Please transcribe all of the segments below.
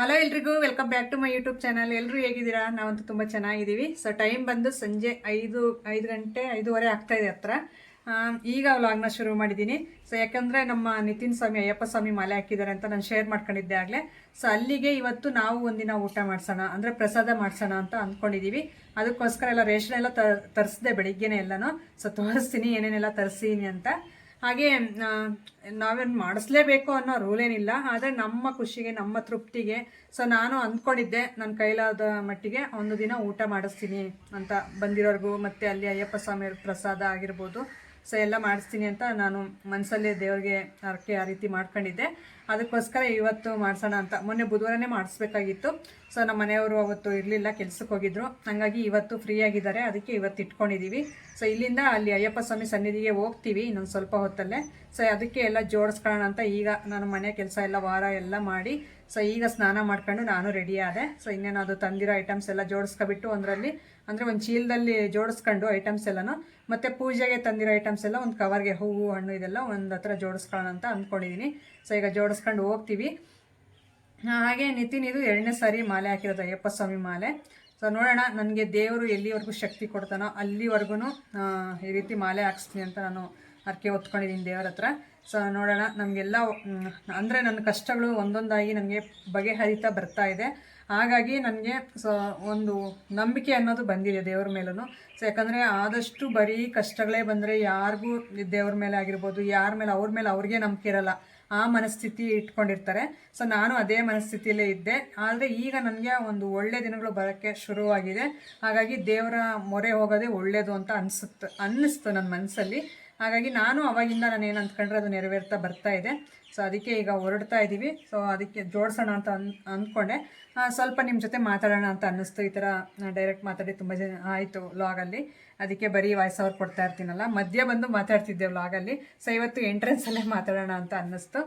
Hello ಎಲ್ರಿಗೂ welcome back to my YouTube channel. ಎಲ್ಲರೂ ಹೇಗಿದ್ದೀರಾ? ನಾವಂತೂ ತುಂಬ ಚೆನ್ನಾಗಿದ್ದೀವಿ. ಸೊ ಟೈಮ್ ಬಂದು ಸಂಜೆ 5 ಗಂಟೆ 5:15 ಆಗ್ತಾ ಇದೆ ಹತ್ರ. ಈಗ ವ್ಲಾಗ್ನ ಶುರು ಮಾಡಿದ್ದೀನಿ. ಸೊ ಯಾಕಂದರೆ ನಮ್ಮ ನಿತಿನ್ ಸ್ವಾಮಿ ಅಯ್ಯಪ್ಪ ಸ್ವಾಮಿ ಮಾಲೆ ಹಾಕಿದ್ದಾರೆ ಅಂತ ನಾನು ಶೇರ್ ಮಾಡ್ಕೊಂಡಿದ್ದೆ ಆಗಲೇ. ಸೊ ಅಲ್ಲಿಗೆ ಇವತ್ತು ನಾವು ಒಂದಿನ ಊಟ ಮಾಡಿಸೋಣ, ಅಂದರೆ ಪ್ರಸಾದ ಮಾಡಿಸೋಣ ಅಂತ ಅಂದ್ಕೊಂಡಿದ್ದೀವಿ. ಅದಕ್ಕೋಸ್ಕರ ಎಲ್ಲ ರೇಷನ್ ಎಲ್ಲ ತರಿಸಿದೆ ಬೆಳಿಗ್ಗೆನೆ ಎಲ್ಲನೂ. ಸೊ ತೋರಿಸ್ತೀನಿ ಏನೇನೆಲ್ಲ ತರಿಸೀನಿ ಅಂತ. ಹಾಗೆ ನಾವೇನು ಮಾಡಿಸ್ಲೇಬೇಕು ಅನ್ನೋ ರೂಲ್ ಏನಿಲ್ಲ, ಆದರೆ ನಮ್ಮ ಖುಷಿಗೆ ನಮ್ಮ ತೃಪ್ತಿಗೆ. ಸೊ ನಾನು ಅಂದ್ಕೊಂಡಿದ್ದೆ ನನ್ನ ಕೈಲಾದ ಮಟ್ಟಿಗೆ ಒಂದು ದಿನ ಊಟ ಮಾಡಿಸ್ತೀನಿ ಅಂತ ಬಂದಿರೋರ್ಗೂ, ಮತ್ತು ಅಲ್ಲಿ ಅಯ್ಯಪ್ಪ ಸ್ವಾಮಿಯವ್ರ ಪ್ರಸಾದ ಆಗಿರ್ಬೋದು, ಸೊ ಎಲ್ಲ ಮಾಡಿಸ್ತೀನಿ ಅಂತ ನಾನು ಮನಸ್ಸಲ್ಲೇ ದೇವ್ರಿಗೆ ಹರಕೆ ಆ ರೀತಿ ಮಾಡ್ಕೊಂಡಿದ್ದೆ. ಅದಕ್ಕೋಸ್ಕರ ಇವತ್ತು ಮಾಡಿಸೋಣ ಅಂತ. ಮೊನ್ನೆ ಬುಧವಾರನೇ ಮಾಡಿಸ್ಬೇಕಾಗಿತ್ತು. ಸೊ ನಮ್ಮ ಮನೆಯವರು ಅವತ್ತು ಇರಲಿಲ್ಲ, ಕೆಲ್ಸಕ್ಕೆ ಹೋಗಿದ್ರು. ಹಾಗಾಗಿ ಇವತ್ತು ಫ್ರೀ ಆಗಿದ್ದಾರೆ, ಅದಕ್ಕೆ ಇವತ್ತು ಇಟ್ಕೊಂಡಿದ್ದೀವಿ. ಸೊ ಇಲ್ಲಿಂದ ಅಲ್ಲಿ ಅಯ್ಯಪ್ಪ ಸ್ವಾಮಿ ಸನ್ನಿಧಿಗೆ ಹೋಗ್ತೀವಿ ಇನ್ನೊಂದು ಸ್ವಲ್ಪ ಹೊತ್ತಲ್ಲೇ. ಸೊ ಅದಕ್ಕೆ ಎಲ್ಲ ಜೋಡಿಸ್ಕೊಳ್ಳೋಣ ಅಂತ ಈಗ ನಾನು ಮನೆ ಕೆಲಸ ಎಲ್ಲ ವಾರ ಎಲ್ಲ ಮಾಡಿ, ಸೊ ಈಗ ಸ್ನಾನ ಮಾಡ್ಕೊಂಡು ನಾನು ರೆಡಿ ಆದೆ. ಸೊ ಇನ್ನೇನು ಅದು ತಂದಿರೋ ಐಟಮ್ಸ್ ಎಲ್ಲ ಜೋಡಿಸ್ಕೊಬಿಟ್ಟು ಒಂದರಲ್ಲಿ, ಅಂದರೆ ಒಂದು ಚೀಲದಲ್ಲಿ ಜೋಡಿಸ್ಕೊಂಡು ಐಟಮ್ಸ್ ಎಲ್ಲನೂ, ಮತ್ತು ಪೂಜೆಗೆ ತಂದಿರೋ ಐಟಮ್ಸ್ ಎಲ್ಲ ಒಂದು ಕವರ್ಗೆ ಹೂವು ಹಣ್ಣು ಇದೆಲ್ಲ ಒಂದು ಹತ್ರ ಜೋಡಿಸ್ಕೊಳ್ಳೋಣ ಅಂತ ಅಂದ್ಕೊಂಡಿದ್ದೀನಿ. ಸೊ ಈಗ ಜೋಡಿಸ್ಕೊಂಡು ಹೋಗ್ತೀವಿ. ಹಾಗೆ ನಿತಿನ್ ಇದು 2ನೇ ಸಾರಿ ಮಾಲೆ ಹಾಕಿರೋದು, ಅಯ್ಯಪ್ಪ ಸ್ವಾಮಿ ಮಾಲೆ. ಸೊ ನೋಡೋಣ, ನನಗೆ ದೇವರು ಎಲ್ಲಿವರೆಗೂ ಶಕ್ತಿ ಕೊಡ್ತಾನೋ ಅಲ್ಲಿವರೆಗೂ ಈ ರೀತಿ ಮಾಲೆ ಹಾಕ್ಸ್ತೀನಿ ಅಂತ ನಾನು ಹರಕೆ ಹೊತ್ಕೊಂಡಿದ್ದೀನಿ ದೇವರ ಹತ್ರ. ಸೊ ನೋಡೋಣ, ನಮಗೆಲ್ಲ ಅಂದರೆ ನನ್ನ ಕಷ್ಟಗಳು ಒಂದೊಂದಾಗಿ ನನಗೆ ಬಗೆಹರಿತಾ ಬರ್ತಾ ಇದೆ. ಹಾಗಾಗಿ ನನಗೆ ಸೊ ಒಂದು ನಂಬಿಕೆ ಅನ್ನೋದು ಬಂದಿದೆ ದೇವ್ರ ಮೇಲೂ. ಸೊ ಯಾಕಂದರೆ ಆದಷ್ಟು ಬರೀ ಕಷ್ಟಗಳೇ ಬಂದರೆ ಯಾರಿಗೂ ದೇವ್ರ ಮೇಲೆ ಆಗಿರ್ಬೋದು, ಯಾರ ಮೇಲೆ ಅವ್ರ ಮೇಲೆ ಅವ್ರಿಗೆ ನಂಬಿಕೆ ಇರಲ್ಲ, ಆ ಮನಸ್ಥಿತಿ ಇಟ್ಕೊಂಡಿರ್ತಾರೆ. ಸೊ ನಾನು ಅದೇ ಮನಸ್ಥಿತಿಯಲ್ಲೇ ಇದ್ದೆ. ಆದರೆ ಈಗ ನನಗೆ ಒಂದು ಒಳ್ಳೆ ದಿನಗಳು ಬರೋಕ್ಕೆ ಶುರುವಾಗಿದೆ. ಹಾಗಾಗಿ ದೇವರ ಮೊರೆ ಹೋಗೋದೇ ಒಳ್ಳೆಯದು ಅಂತ ಅನ್ನಿಸ್ತು ನನ್ನ ಮನಸ್ಸಲ್ಲಿ. ಹಾಗಾಗಿ ನಾನು ಅವಾಗಿಂದ ನಾನು ಏನು ಅಂದ್ಕೊಂಡ್ರೆ ಅದು ನೆರವೇರ್ತಾ ಬರ್ತಾ ಇದೆ. ಸೊ ಅದಕ್ಕೆ ಈಗ ಹೊರಡ್ತಾ ಇದ್ದೀವಿ. ಸೊ ಅದಕ್ಕೆ ಜೋಡಿಸೋಣ ಅಂತ ಅಂದ್ಕೊಂಡೆ. ಸ್ವಲ್ಪ ನಿಮ್ಮ ಜೊತೆ ಮಾತಾಡೋಣ ಅಂತ ಅನ್ನಿಸ್ತು. ಈ ಥರ ಡೈರೆಕ್ಟ್ ಮಾತಾಡಿ ತುಂಬ ಜನ ಆಯಿತು ವ್ಲಾಗಲ್ಲಿ. ಅದಕ್ಕೆ ಬರೀ ವಾಯ್ಸ್ ಓವರ್ ಕೊಡ್ತಾ ಇರ್ತೀನಲ್ಲ, ಮಧ್ಯೆ ಬಂದು ಮಾತಾಡ್ತಿದ್ದೆ ವ್ಲಾಗಲ್ಲಿ. ಸೊ ಇವತ್ತು ಎಂಟ್ರೆನ್ಸಲ್ಲೇ ಮಾತಾಡೋಣ ಅಂತ ಅನ್ನಿಸ್ತು.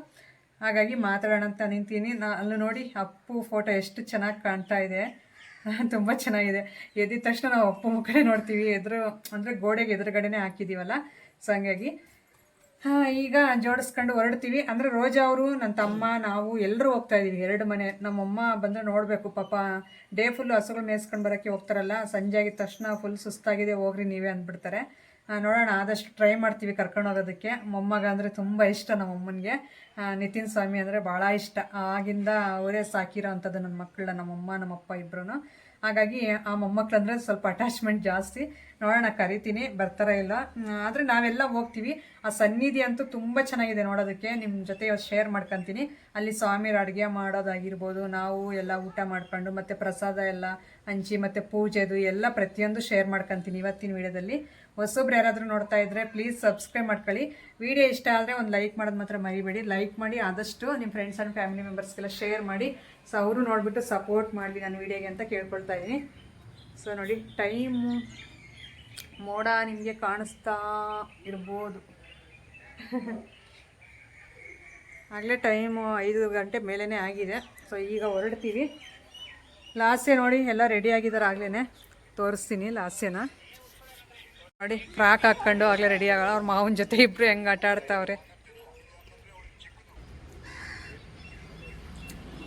ಹಾಗಾಗಿ ಮಾತಾಡೋಣ ಅಂತ ನಿಂತೀನಿ. ಅಲ್ಲೂ ನೋಡಿ ಅಪ್ಪು ಫೋಟೋ ಎಷ್ಟು ಚೆನ್ನಾಗಿ ಕಾಣ್ತಾ ಇದೆ, ತುಂಬ ಚೆನ್ನಾಗಿದೆ. ಎದ್ದಿದ ತಕ್ಷಣ ನಾವು ಅಪ್ಪು ಮುಖನೇ ನೋಡ್ತೀವಿ, ಅಂದರೆ ಗೋಡೆಗೆ ಎದುರುಗಡೆನೇ ಹಾಕಿದ್ದೀವಲ್ಲ. ಸೊ ಹಂಗಾಗಿ ಈಗ ಜೋಡಿಸ್ಕೊಂಡು ಹೊರಡ್ತೀವಿ. ಅಂದರೆ ರೋಜಾ ಅವರು, ನನ್ನ ತಮ್ಮ, ನಾವು ಎಲ್ಲರೂ ಹೋಗ್ತಾ ಇದ್ದೀವಿ. 2 ಮನೆ. ನಮ್ಮಮ್ಮ ಬಂದರೆ ನೋಡಬೇಕು, ಪಾಪ ಡೇ ಫುಲ್ಲು ಹಸುಗಳು ಮೇಯಿಸ್ಕೊಂಡು ಬರೋಕ್ಕೆ ಹೋಗ್ತಾರಲ್ಲ, ಸಂಜೆ ಆಗಿದ ತಕ್ಷಣ ಫುಲ್ ಸುಸ್ತಾಗಿದೆ, ಹೋಗ್ರಿ ನೀವೇ ಅಂದ್ಬಿಡ್ತಾರೆ. ನೋಡೋಣ, ಆದಷ್ಟು ಟ್ರೈ ಮಾಡ್ತೀವಿ ಕರ್ಕೊಂಡು ಹೋಗೋದಕ್ಕೆ. ಮೊಮ್ಮಗ ಅಂದರೆ ತುಂಬ ಇಷ್ಟ ನಮ್ಮಮ್ಮನಿಗೆ. ನಿತಿನ್ ಸ್ವಾಮಿ ಅಂದರೆ ಭಾಳ ಇಷ್ಟ. ಆಗಿಂದ ಅವರೇ ಸಾಕಿರೋ ಅಂಥದ್ದು ನನ್ನ ಮಕ್ಕಳನ್ನ, ನಮ್ಮಮ್ಮ ನಮ್ಮಪ್ಪ ಇಬ್ಬರೂ. ಹಾಗಾಗಿ ಆ ಮೊಮ್ಮಕ್ಕಳಂದರೆ ಸ್ವಲ್ಪ ಅಟ್ಯಾಚ್ಮೆಂಟ್ ಜಾಸ್ತಿ. ನೋಡೋಣ, ಕರಿತೀನಿ, ಬರ್ತಾರ ಇಲ್ಲ. ಆದರೆ ನಾವೆಲ್ಲ ಹೋಗ್ತೀವಿ. ಆ ಸನ್ನಿಧಿ ಅಂತೂ ತುಂಬ ಚೆನ್ನಾಗಿದೆ ನೋಡೋದಕ್ಕೆ. ನಿಮ್ಮ ಜೊತೆ ಶೇರ್ ಮಾಡ್ಕೊತೀನಿ. ಅಲ್ಲಿ ಸ್ವಾಮಿಯರು ಅಡುಗೆ ಮಾಡೋದಾಗಿರ್ಬೋದು, ನಾವು ಎಲ್ಲ ಊಟ ಮಾಡ್ಕೊಂಡು, ಮತ್ತು ಪ್ರಸಾದ ಎಲ್ಲ ಹಂಚಿ, ಮತ್ತು ಪೂಜೆದು ಎಲ್ಲ ಪ್ರತಿಯೊಂದು ಶೇರ್ ಮಾಡ್ಕೊತೀನಿ ಇವತ್ತಿನ ವೀಡಿಯೋದಲ್ಲಿ. ಹೊಸೊಬ್ರು ಯಾರಾದರೂ ನೋಡ್ತಾ ಇದ್ದರೆ ಪ್ಲೀಸ್ ಸಬ್ಸ್ಕ್ರೈಬ್ ಮಾಡ್ಕೊಳ್ಳಿ. ವಿಡಿಯೋ ಇಷ್ಟ ಆದರೆ ಒಂದು ಲೈಕ್ ಮಾಡೋದು ಮಾತ್ರ ಮರಿಬೇಡಿ. ಲೈಕ್ ಮಾಡಿ, ಆದಷ್ಟು ನಿಮ್ಮ ಫ್ರೆಂಡ್ಸ್ ಆ್ಯಂಡ್ ಫ್ಯಾಮಿಲಿ ಮೆಂಬರ್ಸ್ಗೆಲ್ಲ ಶೇರ್ ಮಾಡಿ. ಸೊ ಅವರು ನೋಡಿಬಿಟ್ಟು ಸಪೋರ್ಟ್ ಮಾಡಲಿ ನನ್ನ ವೀಡಿಯೋಗೆ ಅಂತ ಕೇಳ್ಕೊಳ್ತಾ ಇದ್ದೀನಿ. ಸೊ ನೋಡಿ, ಟೈಮು ಮೋಡ ನಿಮಗೆ ಕಾಣಿಸ್ತಾ ಇರ್ಬೋದು. ಆಗಲೇ ಟೈಮು 5 ಗಂಟೆ ಮೇಲೇ ಆಗಿದೆ. ಸೊ ಈಗ ಹೊರಡ್ತೀವಿ. ಲಾಸ್ಯ ನೋಡಿ ಎಲ್ಲ ರೆಡಿ ಆಗಿದ್ದಾರೆ. ಆಗಲೇ ತೋರಿಸ್ತೀನಿ ಲಾಸ್ಯನ. ನೋಡಿ, ಫ್ರಾಕ್ ಹಾಕ್ಕೊಂಡು ಆಗಲೇ ರೆಡಿ ಆಗೋಣ. ಅವ್ರ ಮಾವನ ಜೊತೆ ಇಬ್ಬರು ಹೆಂಗೆ ಆಟ ಆಡ್ತಾವ್ರೆ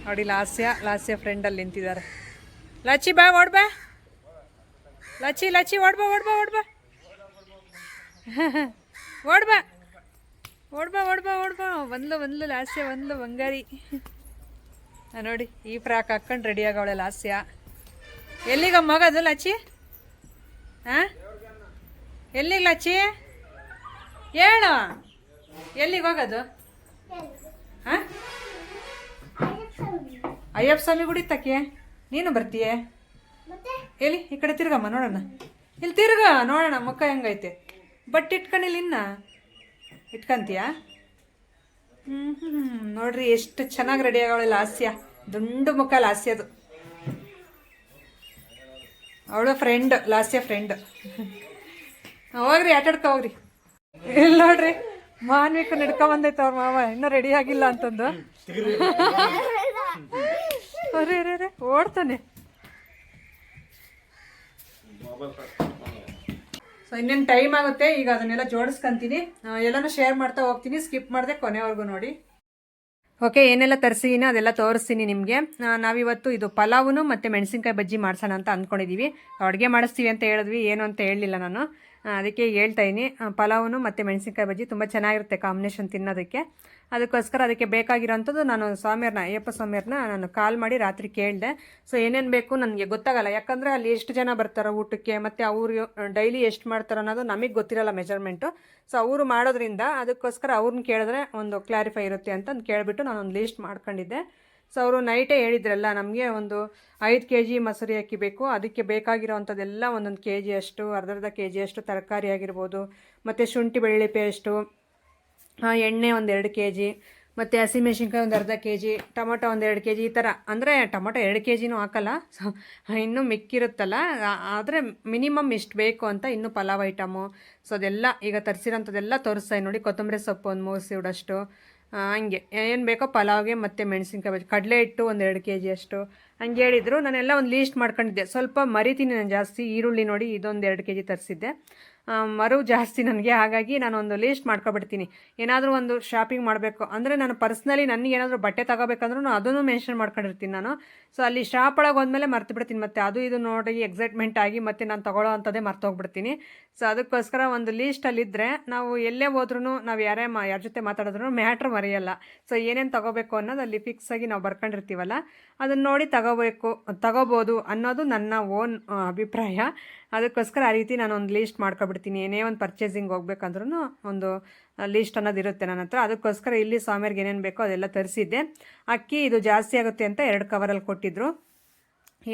ನೋಡಿ. ಲಾಸ್ಯ ಫ್ರೆಂಡಲ್ಲಿ ನಿಂತಿದ್ದಾರೆ. ಲಚ್ಚಿ ಬಾ, ಓಡ್ಬಾ ಲಚ್ಚಿ, ಓಡ್ಬಾ ಓಡ್ಬಾ ಓಡ್ಬಾ ಓಡ್ಬಾ ಓಡ್ಬಾ ಓಡ್ಬಾ ಓಡ್ಬಾ. ಬಂದ್ಲು ಲಾಸ್ಯ, ಬಂದ್ಲು ಬಂಗಾರಿ. ನೋಡಿ, ಈ ಫ್ರಾಕ್ ಹಾಕ್ಕೊಂಡು ರೆಡಿ ಆಗೋಳೆ ಲಾಸ್ಯ. ಎಲ್ಲಿಗಮ್ಮ ಹೋಗೋದು ಲಚ್ಚಿ? ಹಾಂ, ಎಲ್ಲಿಗೆ ಲಚ್ಚಿ? ಹೇಳು, ಎಲ್ಲಿಗೆ ಹೋಗೋದು? ಹಾಂ, ಅಯ್ಯಪ್ಪ ಸ್ವಾಮಿ ಗುಡಿ ತಕ್ಕೆ ನೀನು ಬರ್ತೀಯೇ? ಎಲ್ಲಿ ಈ ಕಡೆ ತಿರ್ಗಮ್ಮ ನೋಡೋಣ. ಇಲ್ಲಿ ತಿರ್ಗ ನೋಡೋಣ ಮುಖ ಹೆಂಗೈತೆ. ಬಟ್ ಇಟ್ಕೊಂಡಿಲ್ಲ, ಇನ್ನ ಇಟ್ಕೊಂತೀಯ? ನೋಡ್ರಿ ಎಷ್ಟು ಚೆನ್ನಾಗಿ ರೆಡಿ ಆಗೋಳೆ ಲಾಸ್ಯ. ದುಂಡು ಮುಖ ಲಾಸ್ಯದು. ಅವಳು ಫ್ರೆಂಡ್, ಲಾಸ್ಯ ಫ್ರೆಂಡ್. ಹೋಗ್ರಿ ಆಟಾಡ್ಕೊ ಹೋಗ್ರಿ. ಇಲ್ಲಿ ನೋಡ್ರಿ, ಮಾನ್ವಿಕ ನಡ್ಕೊಂಬಂದೈತೆ ಅವ್ರ ಮಾವ, ಇನ್ನೂ ರೆಡಿ ಆಗಿಲ್ಲ ಅಂತಂದು. ಅರೆ ಓಡ್ತಾನೆ. ಸೊ ಇನ್ನೇನು ಟೈಮ್ ಆಗುತ್ತೆ. ಈಗ ಅದನ್ನೆಲ್ಲ ಜೋಡಿಸ್ಕೊಂತೀನಿ, ಎಲ್ಲನೂ ಶೇರ್ ಮಾಡ್ತಾ ಹೋಗ್ತೀನಿ. ಸ್ಕಿಪ್ ಮಾಡಿದೆ ಕೊನೆವರೆಗೂ ನೋಡಿ. ಓಕೆ, ಏನೆಲ್ಲ ತರಿಸಿದೀನೋ ಅದೆಲ್ಲ ತೋರಿಸ್ತೀನಿ ನಿಮಗೆ. ನಾವಿವತ್ತು ಇದು ಪಲಾವು ಮತ್ತು ಮೆಣಸಿನ್ಕಾಯಿ ಬಜ್ಜಿ ಮಾಡ್ಸೋಣ ಅಂತ ಅಂದ್ಕೊಂಡಿದ್ದೀವಿ. ಅಡುಗೆ ಮಾಡಿಸ್ತೀವಿ ಅಂತ ಹೇಳಿದ್ವಿ, ಏನು ಅಂತ ಹೇಳಲಿಲ್ಲ ನಾನು, ಅದಕ್ಕೆ ಹೇಳ್ತಾಯಿನಿ. ಪಲಾವು ಮತ್ತು ಮೆಣಸಿನ್ಕಾಯಿ ಬಜ್ಜಿ ತುಂಬ ಚೆನ್ನಾಗಿರುತ್ತೆ ಕಾಂಬಿನೇಷನ್ ತಿನ್ನೋದಕ್ಕೆ. ಅದಕ್ಕೋಸ್ಕರ ಅದಕ್ಕೆ ಬೇಕಾಗಿರೋಂಥದ್ದು ನಾನು ಅಯ್ಯಪ್ಪ ಸ್ವಾಮಿಯವ್ರನ್ನ ನಾನು ಕಾಲ್ ಮಾಡಿ ರಾತ್ರಿ ಕೇಳಿದೆ. ಸೊ ಏನೇನು ಬೇಕು ನನಗೆ ಗೊತ್ತಾಗಲ್ಲ, ಯಾಕಂದರೆ ಅಲ್ಲಿ ಎಷ್ಟು ಜನ ಬರ್ತಾರೋ ಊಟಕ್ಕೆ, ಮತ್ತು ಅವರು ಡೈಲಿ ಎಷ್ಟು ಮಾಡ್ತಾರೋ ಅನ್ನೋದು ನಮಗೆ ಗೊತ್ತಿರಲ್ಲ ಮೆಜರ್ಮೆಂಟು. ಸೊ ಅವರು ಮಾಡೋದ್ರಿಂದ ಅದಕ್ಕೋಸ್ಕರ ಅವ್ರನ್ನ ಕೇಳಿದ್ರೆ ಒಂದು ಕ್ಲಾರಿಫೈ ಇರುತ್ತೆ ಅಂತ ಕೇಳಿಬಿಟ್ಟು ನಾನೊಂದು ಲೀಸ್ಟ್ ಮಾಡ್ಕೊಂಡಿದ್ದೆ. ಸೊ ಅವರು ನೈಟೇ ಹೇಳಿದ್ರಲ್ಲ, ನಮಗೆ ಒಂದು 5 kg ಮೊಸರು ಅಕ್ಕಿ ಬೇಕು, ಅದಕ್ಕೆ ಬೇಕಾಗಿರೋವಂಥದ್ದೆಲ್ಲ 1 kg ಅಷ್ಟು, ಅರ್ಧ kg ಅಷ್ಟು ತರಕಾರಿ ಆಗಿರ್ಬೋದು, ಮತ್ತು ಶುಂಠಿ ಬೆಳ್ಳುಳ್ಳಿ ಪೇಸ್ಟು, ಎಣ್ಣೆ 2 kg, ಮತ್ತು ಹಸಿಮೆಣ್ಸಿನ್ಕಾಯಿ ಅರ್ಧ kg, ಟೊಮೊಟೊ 2 kg, ಈ ಥರ. ಅಂದರೆ ಟೊಮೊಟೊ 2 kgನೂ ಹಾಕಲ್ಲ, ಸೊ ಇನ್ನೂ ಮಿಕ್ಕಿರುತ್ತಲ್ಲ, ಆದರೆ ಮಿನಿಮಮ್ ಇಷ್ಟು ಬೇಕು ಅಂತ. ಇನ್ನೂ ಪಲಾವ್ ಐಟಮು, ಸೊ ಅದೆಲ್ಲ ಈಗ ತರಿಸಿರೋಂಥದ್ದೆಲ್ಲ ತೋರಿಸ್ತಾ ನೋಡಿ. ಕೊತ್ತಂಬರಿ ಸೊಪ್ಪು 3 ಸೀಡಷ್ಟು, ಹಂಗೆ ಏನು ಬೇಕೋ ಪಲಾವ್ಗೆ, ಮತ್ತು ಮೆಣಸಿನ್ಕಾಯಿ ಬಜ್ಜಿ, ಕಡಲೆ ಹಿಟ್ಟು 2 kg ಅಷ್ಟು ಹಂಗೆ ಹೇಳಿದರು. ನಾನೆಲ್ಲ ಒಂದು ಲೀಸ್ಟ್ ಮಾಡ್ಕೊಂಡಿದ್ದೆ. ಸ್ವಲ್ಪ ಮರಿತೀನಿ ನಾನು ಜಾಸ್ತಿ. ಈರುಳ್ಳಿ ನೋಡಿ ಇದೊಂದು 2 kg ತರಿಸಿದ್ದೆ, ಮರು ಜಾಸ್ತಿ ನನಗೆ, ಹಾಗಾಗಿ ನಾನು ಒಂದು ಲೀಸ್ಟ್ ಮಾಡ್ಕೊಬಿಡ್ತೀನಿ. ಏನಾದರೂ ಒಂದು ಶಾಪಿಂಗ್ ಮಾಡಬೇಕು ಅಂದರೆ ನಾನು ಪರ್ಸ್ನಲಿ ನನಗೆ ಏನಾದರೂ ಬಟ್ಟೆ ತಗೋಬೇಕಂದ್ರೂ ಅದನ್ನು ಮೆನ್ಷನ್ ಮಾಡ್ಕೊಂಡಿರ್ತೀನಿ ನಾನು. ಸೊ ಅಲ್ಲಿ ಶಾಪ್ ಒಳಗೆ ಹೋದ್ಮೇಲೆ ಮರ್ತು ಬಿಡ್ತೀನಿ, ಮತ್ತು ಅದು ಇದು ನೋಡಿ ಎಕ್ಸೈಟ್ಮೆಂಟ್ ಆಗಿ ಮತ್ತು ನಾನು ತೊಗೊಳ್ಳೋ ಅಂಥದ್ದೇ ಮರ್ತೋಗ್ಬಿಡ್ತೀನಿ. ಸೊ ಅದಕ್ಕೋಸ್ಕರ ಒಂದು ಲೀಸ್ಟಲ್ಲಿದ್ದರೆ ನಾವು ಎಲ್ಲೇ ಹೋದ್ರೂ, ನಾವು ಯಾರ ಜೊತೆ ಮಾತಾಡಿದ್ರು ಮ್ಯಾಟ್ರ್ ಮರೆಯಲ್ಲ. ಸೊ ಏನೇನು ತೊಗೋಬೇಕು ಅನ್ನೋದು ಅಲ್ಲಿ ಫಿಕ್ಸ್ ಆಗಿ ನಾವು ಬರ್ಕೊಂಡಿರ್ತೀವಲ್ಲ, ಅದನ್ನು ನೋಡಿ ತಗೋಬೋದು ಅನ್ನೋದು ನನ್ನ ಓನ್ ಅಭಿಪ್ರಾಯ. ಅದಕ್ಕೋಸ್ಕರ ಆ ರೀತಿ ನಾನು ಒಂದು ಲೀಸ್ಟ್ ಮಾಡ್ಕೊಬಿಡ್ತೀನಿ. ಏನೇ ಒಂದು ಪರ್ಚೇಸಿಂಗ್ ಹೋಗ್ಬೇಕಂದ್ರೂ ಒಂದು ಲೀಸ್ಟ್ ಅನ್ನೋದು ಇರುತ್ತೆ ನನ್ನ ಹತ್ರ. ಅದಕ್ಕೋಸ್ಕರ ಇಲ್ಲಿ ಸ್ವಾಮಿಯರ್ಗೆ ಏನೇನು ಬೇಕೋ ಅದೆಲ್ಲ ತರಿಸಿದ್ದೆ. ಅಕ್ಕಿ ಇದು ಜಾಸ್ತಿ ಆಗುತ್ತೆ ಅಂತ 2 ಕವರಲ್ಲಿ ಕೊಟ್ಟಿದ್ದರು,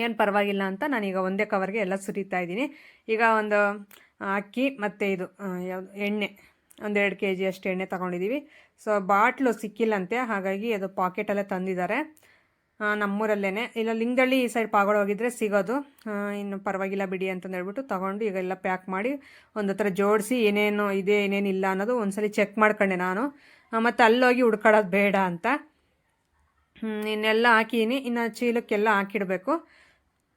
ಏನು ಪರವಾಗಿಲ್ಲ ಅಂತ ನಾನೀಗ ಒಂದೇ ಕವರ್ಗೆ ಎಲ್ಲ ಸುರಿತಾ ಇದ್ದೀನಿ. ಈಗ ಒಂದು ಅಕ್ಕಿ ಮತ್ತು ಇದು ಯಾವುದು ಎಣ್ಣೆ 2 kg ಅಷ್ಟು ಎಣ್ಣೆ ತೊಗೊಂಡಿದ್ದೀವಿ. ಸೊ ಬಾಟ್ಲು ಸಿಕ್ಕಿಲ್ಲಂತೆ, ಹಾಗಾಗಿ ಅದು ಪಾಕೆಟಲ್ಲೇ ತಂದಿದ್ದಾರೆ ನಮ್ಮೂರಲ್ಲೇ. ಇಲ್ಲ ಲಿಂಗದಳ್ಳಿ ಈ ಸೈಡ್ ಪಾಗೋಡು ಹೋಗಿದ್ರೆ ಸಿಗೋದು, ಇನ್ನು ಪರವಾಗಿಲ್ಲ ಬಿಡಿ ಅಂತಂದು ಹೇಳ್ಬಿಟ್ಟು ತೊಗೊಂಡು ಈಗೆಲ್ಲ ಪ್ಯಾಕ್ ಮಾಡಿ ಒಂದು ಥರ ಜೋಡಿಸಿ ಏನೇನು ಇದೆ ಏನೇನಿಲ್ಲ ಅನ್ನೋದು ಒಂದ್ಸಲಿ ಚೆಕ್ ಮಾಡ್ಕೊಂಡೆ ನಾನು. ಮತ್ತು ಅಲ್ಲೋಗಿ ಹುಡ್ಕೊಳ್ಳೋದು ಬೇಡ ಅಂತ ಇನ್ನೆಲ್ಲ ಹಾಕಿದ್ದೀನಿ. ಇನ್ನು ಚೀಲಕ್ಕೆಲ್ಲ ಹಾಕಿಡಬೇಕು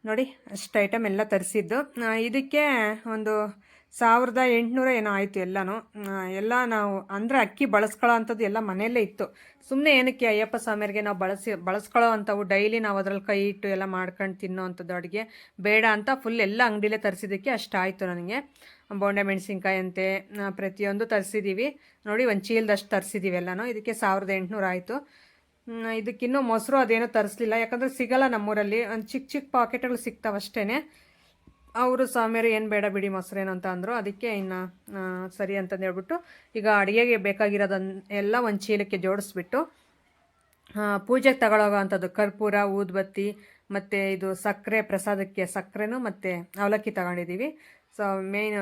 ನೋಡಿ. ಅಷ್ಟು ಐಟಮ್ ಎಲ್ಲ ತರಿಸಿದ್ದು. ಇದಕ್ಕೆ ಒಂದು 1800 ಏನೋ ಆಯಿತು ಎಲ್ಲನೂ. ಎಲ್ಲ ನಾವು ಅಂದರೆ ಅಕ್ಕಿ ಬಳಸ್ಕೊಳ್ಳೋ ಅಂಥದ್ದು ಎಲ್ಲ ಮನೆಯಲ್ಲೇ ಇತ್ತು. ಸುಮ್ಮನೆ ಏನಕ್ಕೆ ಅಯ್ಯಪ್ಪ ಸ್ವಾಮಿಯರಿಗೆ ನಾವು ಬಳಸ್ಕೊಳ್ಳೋ ಅಂಥವು ಡೈಲಿ ನಾವು ಅದರಲ್ಲಿ ಕೈ ಇಟ್ಟು ಎಲ್ಲ ಮಾಡ್ಕೊಂಡು ತಿನ್ನೋ ಅಂಥದ್ದು ಅಡುಗೆ ಬೇಡ ಅಂತ ಫುಲ್ ಎಲ್ಲ ಅಂಗಡಿಲೇ ತರಿಸಿದ್ದಕ್ಕೆ ಅಷ್ಟಾಯಿತು ನನಗೆ. ಬೋಂಡೆ ಮೆಣಸಿನ್ಕಾಯಿ ಅಂತೆ ಪ್ರತಿಯೊಂದು ತರಿಸಿದ್ದೀವಿ ನೋಡಿ. ಒಂದು ಚೀಲದಷ್ಟು ತರಿಸಿದ್ದೀವಿ ಎಲ್ಲನೂ. ಇದಕ್ಕೆ 1800 ಆಯಿತು. ಇದಕ್ಕಿನ್ನೂ ಮೊಸರು ಅದೇನೂ ತರಿಸ್ಲಿಲ್ಲ, ಯಾಕಂದರೆ ಸಿಗಲ್ಲ ನಮ್ಮೂರಲ್ಲಿ. ಒಂದು ಚಿಕ್ಕ ಚಿಕ್ಕ ಪಾಕೆಟ್ಗಳು ಸಿಗ್ತಾವಷ್ಟೇ. ಅವರು ಸ್ವಾಮಿಯರು ಏನು ಬೇಡ ಬಿಡಿ ಮೊಸರೇನು ಅಂತ ಅಂದರು. ಅದಕ್ಕೆ ಇನ್ನು ಸರಿ ಅಂತಂದು ಹೇಳ್ಬಿಟ್ಟು ಈಗ ಅಡುಗೆಗೆ ಬೇಕಾಗಿರೋದನ್ನು ಎಲ್ಲ ಒಂದು ಚೀಲಕ್ಕೆ ಜೋಡಿಸ್ಬಿಟ್ಟು ಪೂಜೆಗೆ ತಗೊಳ್ಳೋಗೋ ಅಂಥದ್ದು ಕರ್ಪೂರ, ಊದುಬತ್ತಿ, ಮತ್ತು ಇದು ಸಕ್ಕರೆ, ಪ್ರಸಾದಕ್ಕೆ ಸಕ್ಕರೆನೂ ಮತ್ತು ಅವಲಕ್ಕಿ ತಗೊಂಡಿದ್ದೀವಿ. ಸೊ ಮೇಯ್ನ್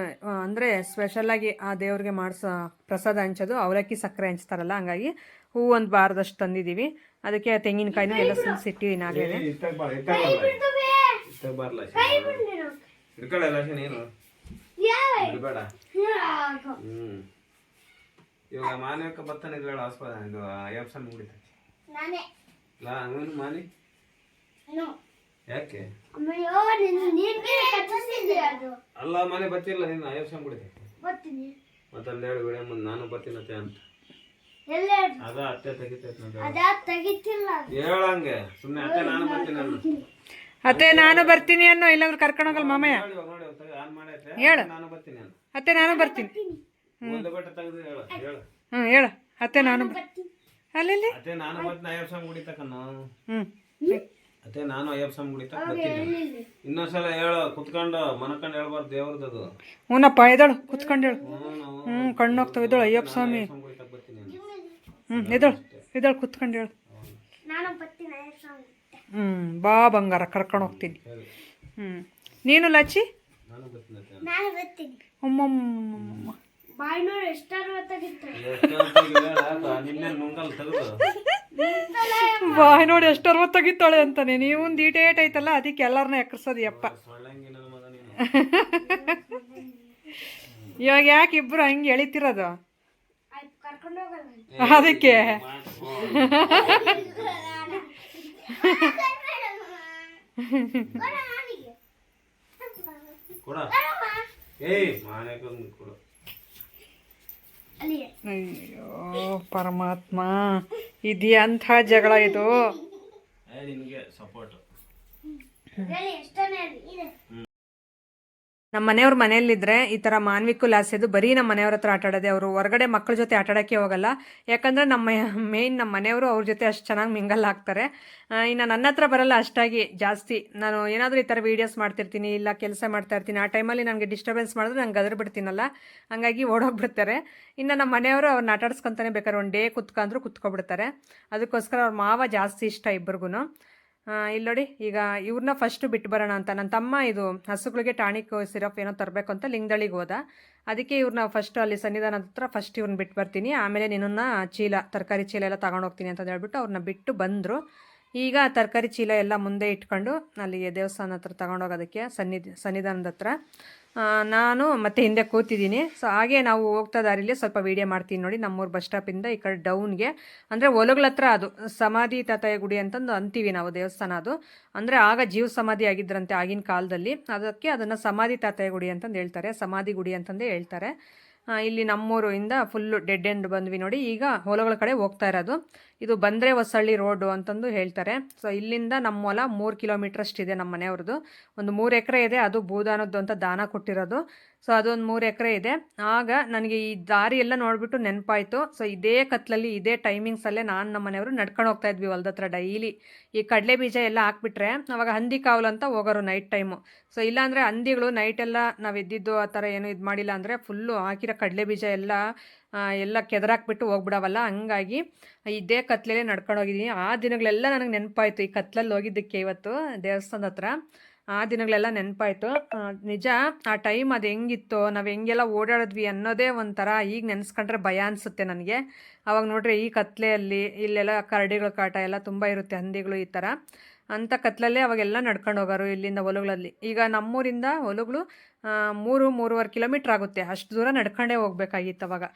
ಅಂದರೆ ಸ್ಪೆಷಲಾಗಿ ಆ ದೇವ್ರಿಗೆ ಮಾಡಿಸೋ ಪ್ರಸಾದ ಹಂಚೋದು ಅವಲಕ್ಕಿ ಸಕ್ಕರೆ ಹಂಚ್ತಾರಲ್ಲ, ಹಂಗಾಗಿ ಹೂವು 1 ಬಾರದಷ್ಟು ತಂದಿದ್ದೀವಿ. ಅದಕ್ಕೆ ತೆಂಗಿನಕಾಯಿನೂ ಎಲ್ಲ ಸುಲಿಸಿಟ್ಟಿದ್ದೀನಿ ಆಗಲೇ. ಇವಾಗ ಮಾನವಕ್ಕೆ ಬರ್ತಾನೆ ಇದು ಆಪ್ಷನ್ ಮುಗಿತೈತಿ ಮಾನಿ ಯಾಕೆ ಅಲ್ಲ ಮನೆ ಬರ್ತಿಲ್ಲ ನೀನು ಆಪ್ಷನ್ ಮುಗಿತೈತಿ ಮತ್ತಲ್ಲಿ ಹೇಳಿ ವಿಡಿಯೋ ಮುಂದೆ ನಾನು ಬರ್ತೀನತ್ತೆ ಅಂತ ಅದ ಅತ್ತೆ ತೆಗಿತೈತಿ ಹೇಳಂಗೆ ಸುಮ್ಮನೆ ಅತ್ತೆ ನಾನು ಬರ್ತೀನಿ ಅನ್ನು ಅತ್ತೆ ನಾನು ಬರ್ತೀನಿ ಅನ್ನೋ, ಇಲ್ಲಾಂದ್ರೆ ಕರ್ಕೊಂಡೋಗಲ್ಲ ಮಾಮಯ್ಯ. ಹೇಳು ಅತ್ತೆ ನಾನು ಬರ್ತೀನಿ. ಹೇಳು ಅತ್ತೆ ನಾನು ಅಲ್ಲಿ ಅತ್ತೆ ನಾನು ಬರ್ತೀನಿ. ಅಯ್ಯಪ್ಪ ಮುಡಿತಕ್ಕನ್ನು ಅತ್ತೆ ನಾನು ಅಯ್ಯಪ್ಪ ಮುಡಿತಕ್ಕ ಬರ್ತೀನಿ. ಇನ್ನೊಂದ್ಸಲ ಹೇಳು ಕುತ್ಕೊಂಡು ಮನಕಂಡು ಹೇಳ್ಬಾರ್ದು ದೇವ್ರದ್ದು. ಹ್ಞೂನಪ್ಪ ಎದಳು ಕುತ್ಕೊಂಡು ಹೇಳು. ಕಣ್ಣು ಹೋಗ್ತಾವ ಎದಳು ಅಯ್ಯಪ್ಪ ಸ್ವಾಮಿ. ಎದಳು ಕುತ್ಕೊಂಡು ಹೇಳು. ಬಾ ಬಂಗಾರ ಕರ್ಕೊಂಡು ಹೋಗ್ತೀನಿ. ನೀನು ಲಚ್ಚಿ ಅಮ್ಮಮ್ಮ ಬಾಯ್ ನೋಡಿ ಎಷ್ಟು 60 ತೆಗಿತಾಳೆ ಅಂತಾನೆ. ನೀವು ಡೀಟೇಟ್ ಐತಲ್ಲ, ಅದಕ್ಕೆ ಎಲ್ಲರನ್ನ ಎಕ್ಕರ್ಸೋದು ಯಪ್ಪ. ಇವಾಗ ಯಾಕೆ ಇಬ್ರು ಹಂಗೆ ಎಳಿತಿರೋದು? ಅದಕ್ಕೆ ಅಯ್ಯೋ ಪರಮಾತ್ಮ, ಇದೆಯಂಥ ಜಗಳ ಇದು. ನಿಮಗೆ ಸಪೋರ್ಟ್. ನಮ್ಮ ಮನೆಯವ್ರ ಮನೆಯಲ್ಲಿದ್ದರೆ ಈ ಥರ ಮಾನ್ವಿಕ್ಕು ಲಾಸ್ಯದು ಬರೀ ನಮ್ಮ ಮನೆಯವ್ರ ಹತ್ರ ಆಟಾಡೋದೆ. ಅವರು ಹೊರಗಡೆ ಮಕ್ಕಳ ಜೊತೆ ಆಟಾಡೋಕ್ಕೆ ಹೋಗಲ್ಲ. ಯಾಕಂದರೆ ನಮ್ಮ ಮನೆಯವರು ಅವ್ರ ಜೊತೆ ಅಷ್ಟು ಚೆನ್ನಾಗಿ ಮಿಂಗಲ್ ಆಗ್ತಾರೆ. ಇನ್ನು ನನ್ನ ಹತ್ರ ಬರಲ್ಲ ಅಷ್ಟಾಗಿ ಜಾಸ್ತಿ. ನಾನು ಏನಾದರೂ ಈ ಥರ ವೀಡಿಯೋಸ್ ಮಾಡ್ತಿರ್ತೀನಿ, ಇಲ್ಲ ಕೆಲಸ ಮಾಡ್ತಾ ಇರ್ತೀನಿ, ಆ ಟೈಮಲ್ಲಿ ನನಗೆ ಡಿಸ್ಟರ್ಬೆನ್ಸ್ ಮಾಡಿದ್ರೆ ನಂಗೆ ಗದರ್ ಬಿಡ್ತೀನಲ್ಲ, ಹಂಗಾಗಿ ಓಡೋಗ್ಬಿಡ್ತಾರೆ. ಇನ್ನು ನಮ್ಮ ಮನೆಯವರು ಅವ್ರನ್ನ ಆಟಾಡ್ಸ್ಕೊತಾನೆ ಬೇಕಾದ್ರೆ ಒನ್ ಡೇ ಕುತ್ಕೊಬಿಡ್ತಾರೆ. ಅದಕ್ಕೋಸ್ಕರ ಅವ್ರ ಮಾವ ಜಾಸ್ತಿ ಇಷ್ಟ ಇಬ್ಬರಿಗೂ. ಇಲ್ಲಿ ನೋಡಿ, ಈಗ ಇವ್ರನ್ನ ಫಸ್ಟು ಬಿಟ್ಟು ಬರೋಣ ಅಂತ ನನ್ನ ತಮ್ಮ ಇದು ಹಸುಗಳಿಗೆ ಟಾನಿಕ್ ಸಿರಪ್ ಏನೋ ತರಬೇಕು ಅಂತ ಲಿಂಗದಳ್ಳಿಗೆ ಹೋದ. ಅದಕ್ಕೆ ಇವ್ರನ್ನ ಫಸ್ಟು ಅಲ್ಲಿ ಸನ್ನಿಧಾನದ ಹತ್ರ ಫಸ್ಟ್ ಇವ್ರನ್ನ ಬಿಟ್ಟು ಬರ್ತೀನಿ, ಆಮೇಲೆ ನಿನ್ನನ್ನು ತರಕಾರಿ ಚೀಲ ಎಲ್ಲ ತಗೊಂಡು ಹೋಗ್ತೀನಿ ಅಂತ ಹೇಳ್ಬಿಟ್ಟು ಅವ್ರನ್ನ ಬಿಟ್ಟು ಬಂದರು. ಈಗ ತರಕಾರಿ ಚೀಲ ಎಲ್ಲ ಮುಂದೆ ಇಟ್ಕೊಂಡು ಅಲ್ಲಿಗೆ ದೇವಸ್ಥಾನ ಹತ್ರ ತಗೊಂಡೋಗೋದಕ್ಕೆ ಸನ್ನಿಧಾನದ ಹತ್ರ ನಾನು ಮತ್ತೆ ಹಿಂದೆ ಕೂತಿದ್ದೀನಿ. ಸೊ ಹಾಗೆ ನಾವು ಹೋಗ್ತಾ ದಾರಿಲಿ ಸ್ವಲ್ಪ ವೀಡಿಯೋ ಮಾಡ್ತೀನಿ ನೋಡಿ. ನಮ್ಮೂರು ಬಸ್ ಸ್ಟಾಪಿಂದ ಈ ಕಡೆ ಡೌನ್ಗೆ, ಅಂದರೆ ಹೊಲಗಳ ಹತ್ರ ಅದು ಸಮಾಧಿ ತಾತಯ್ಯ ಗುಡಿ ಅಂತಂದು ಅಂತೀವಿ ನಾವು ದೇವಸ್ಥಾನ. ಅದು ಅಂದರೆ ಆಗ ಜೀವ ಸಮಾಧಿ ಆಗಿದ್ರಂತೆ ಆಗಿನ ಕಾಲದಲ್ಲಿ, ಅದಕ್ಕೆ ಅದನ್ನು ಸಮಾಧಿ ತಾತಯ್ಯ ಗುಡಿ ಅಂತಂದು ಹೇಳ್ತಾರೆ, ಸಮಾಧಿ ಗುಡಿ ಅಂತಂದೇ ಹೇಳ್ತಾರೆ. ಇಲ್ಲಿ ನಮ್ಮೂರಿಂದ ಫುಲ್ಲು ಡೆಡ್ ಎಂಡ್ ಬಂದ್ವಿ ನೋಡಿ. ಈಗ ಹೊಲಗಳ ಕಡೆ ಹೋಗ್ತಾ ಇರೋದು. ಇದು ಬಂದರೆ ಹೊಸಳ್ಳಿ ರೋಡು ಅಂತಂದು ಹೇಳ್ತಾರೆ. ಸೊ ಇಲ್ಲಿಂದ ನಮ್ಮ ಹೊಲ 3 ಕಿಲೋಮೀಟ್ರ್ ಅಷ್ಟಿದೆ ನಮ್ಮ ಮನೆಯವ್ರದ್ದು. ಒಂದು 3 ಎಕರೆ ಇದೆ, ಅದು ಭೂದಾನದ್ದು ಅಂತ ದಾನ ಕೊಟ್ಟಿರೋದು. ಸೊ ಅದೊಂದು 3 ಎಕರೆ ಇದೆ. ಆಗ ನನಗೆ ಈ ದಾರಿ ಎಲ್ಲ ನೋಡಿಬಿಟ್ಟು ನೆನಪಾಯಿತು. ಸೊ ಇದೇ ಕತ್ಲಲ್ಲಿ ಇದೇ ಟೈಮಿಂಗ್ಸಲ್ಲೇ ನಾನು ನಮ್ಮ ಮನೆಯವರು ನಡ್ಕೊಂಡು ಹೋಗ್ತಾ ಇದ್ವಿ ಹೊಲದ ಹತ್ರ ಡೈಲಿ. ಈ ಕಡಲೆ ಬೀಜ ಎಲ್ಲ ಹಾಕ್ಬಿಟ್ರೆ ಅವಾಗ ಹಂದಿ ಕಾವಲು ಅಂತ ಹೋಗೋರು ನೈಟ್ ಟೈಮು. ಸೊ ಇಲ್ಲಾಂದರೆ ಹಂದಿಗಳು ನೈಟೆಲ್ಲ ನಾವು ಎದ್ದಿದ್ದು ಆ ಥರ ಏನು ಇದು ಮಾಡಿಲ್ಲ ಅಂದರೆ ಫುಲ್ಲು ಹಾಕಿರೋ ಕಡಲೆ ಬೀಜ ಎಲ್ಲ ಕೆದರಾಕ್ಬಿಟ್ಟು ಹೋಗ್ಬಿಡವಲ್ಲ. ಹಂಗಾಗಿ ಇದೇ ಕತ್ಲಲ್ಲೇ ನಡ್ಕೊಂಡು ಹೋಗಿದ್ದೀನಿ. ಆ ದಿನಗಳೆಲ್ಲ ನನಗೆ ನೆನಪಾಯಿತು, ಈ ಕತ್ಲಲ್ಲಿ ಹೋಗಿದ್ದಕ್ಕೆ ಇವತ್ತು ದೇವಸ್ಥಾನದ ಹತ್ರ. ಆ ದಿನಗಳೆಲ್ಲ ನೆನಪಾಯಿತು. ನಿಜ ಆ ಟೈಮ್ ಅದು ಹೆಂಗಿತ್ತು, ನಾವು ಹೆಂಗೆಲ್ಲ ಓಡಾಡಿದ್ವಿ ಅನ್ನೋದೇ ಒಂಥರ ಈಗ ನೆನೆಸ್ಕೊಂಡ್ರೆ ಭಯ ಅನಿಸುತ್ತೆ ನನಗೆ. ಅವಾಗ ನೋಡ್ರಿ ಈ ಕತ್ಲೆಯಲ್ಲಿ ಇಲ್ಲೆಲ್ಲ ಕರಡಿಗಳ ಕಾಟ ಎಲ್ಲ ತುಂಬ ಇರುತ್ತೆ, ಹಂದಿಗಳು ಈ ಥರ. ಅಂಥ ಕತ್ಲಲ್ಲೇ ಅವಾಗೆಲ್ಲ ನಡ್ಕೊಂಡು ಹೋಗೋರು ಇಲ್ಲಿಂದ ಹೊಲಗಳಲ್ಲಿ. ಈಗ ನಮ್ಮೂರಿಂದ ಹೊಲಗಳು 3-3.5 ಕಿಲೋಮೀಟ್ರ್ ಆಗುತ್ತೆ. ಅಷ್ಟು ದೂರ ನಡ್ಕೊಂಡೇ ಹೋಗ್ಬೇಕಾಗಿತ್ತು ಅವಾಗ.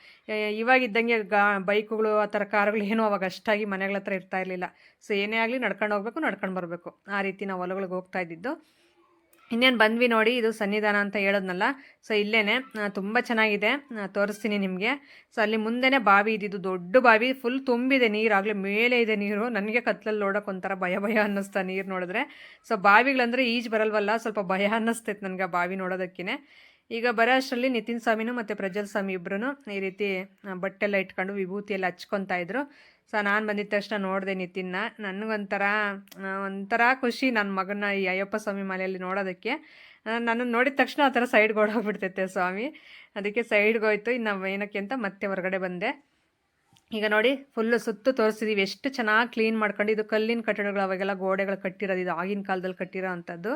ಇವಾಗಿದ್ದಂಗೆ ಬೈಕುಗಳು ಆ ಥರ ಕಾರುಗಳು ಏನೂ ಅವಾಗ ಅಷ್ಟಾಗಿ ಮನೆಗಳ ಹತ್ರ ಇರ್ತಾ ಇರಲಿಲ್ಲ. ಸೊ ಏನೇ ಆಗಲಿ ನಡ್ಕೊಂಡು ಹೋಗ್ಬೇಕು, ನಡ್ಕೊಂಡು ಬರಬೇಕು, ಆ ರೀತಿ ನಾವು ಹೊಲಗಳಿಗೆ ಹೋಗ್ತಾ ಇದ್ದಿದ್ದು. ಇನ್ನೇನು ಬಂದ್ವಿ ನೋಡಿ, ಇದು ಸನ್ನಿಧಾನ ಅಂತ ಹೇಳೋದ್ನಲ್ಲ. ಸೊ ಇಲ್ಲೇ ತುಂಬ ಚೆನ್ನಾಗಿದೆ, ತೋರಿಸ್ತೀನಿ ನಿಮಗೆ. ಸೊ ಅಲ್ಲಿ ಮುಂದೆನೇ ಬಾವಿ ಇದ್ದಿದ್ದು, ದೊಡ್ಡ ಬಾವಿ, ಫುಲ್ ತುಂಬಿದೆ ನೀರು, ಆಗಲೇ ಮೇಲೆ ಇದೆ ನೀರು. ನನಗೆ ಕತ್ಲಲ್ಲಿ ನೋಡೋಕೆ ಒಂಥರ ಭಯ ಅನ್ನಿಸ್ತಾ ನೀರು ನೋಡಿದ್ರೆ. ಸೊ ಬಾವಿಗಳಂದರೆ ಈಜು ಬರಲ್ವಲ್ಲ, ಸ್ವಲ್ಪ ಭಯ ಅನ್ನಿಸ್ತೈತೆ ನನಗೆ ಆ ಬಾವಿ ನೋಡೋದಕ್ಕೇ. ಈಗ ಬರೋ ಅಷ್ಟರಲ್ಲಿ ನಿತಿನ್ ಸ್ವಾಮಿನೂ ಮತ್ತು ಪ್ರಜ್ವಲ್ ಸ್ವಾಮಿ ಇಬ್ಬರೂ ಈ ರೀತಿ ಬಟ್ಟೆಲ್ಲ ಇಟ್ಕೊಂಡು ವಿಭೂತಿ ಎಲ್ಲ ಹಚ್ಕೊತಾ ಇದ್ರು. ಸೊ ನಾನು ಬಂದಿದ್ದ ತಕ್ಷಣ ನೋಡಿದೆ ನಿತಿನ್ನ. ನನಗೊಂಥರ ಖುಷಿ ನನ್ನ ಮಗನ ಈ ಅಯ್ಯಪ್ಪ ಸ್ವಾಮಿ ಮಲೆಯಲ್ಲಿ ನೋಡೋದಕ್ಕೆ. ನನ್ನನ್ನು ನೋಡಿದ ತಕ್ಷಣ ಆ ಥರ ಸೈಡ್ಗೆ ಓಡೋಗ್ಬಿಡ್ತೈತೆ ಸ್ವಾಮಿ. ಅದಕ್ಕೆ ಸೈಡ್ಗೆ ಹೋಯ್ತು. ಇನ್ನು ಏನಕ್ಕೆ ಅಂತ ಮತ್ತೆ ಹೊರಗಡೆ ಬಂದೆ. ಈಗ ನೋಡಿ ಫುಲ್ಲು ಸುತ್ತು ತೋರಿಸಿದ್ದೀವಿ, ಎಷ್ಟು ಚೆನ್ನಾಗಿ ಕ್ಲೀನ್ ಮಾಡ್ಕೊಂಡು. ಇದು ಕಲ್ಲಿನ ಕಟ್ಟಡಗಳು, ಅವಾಗೆಲ್ಲ ಗೋಡೆಗಳು ಕಟ್ಟಿರೋದು, ಇದು ಆಗಿನ ಕಾಲದಲ್ಲಿ ಕಟ್ಟಿರೋ ಅಂಥದ್ದು.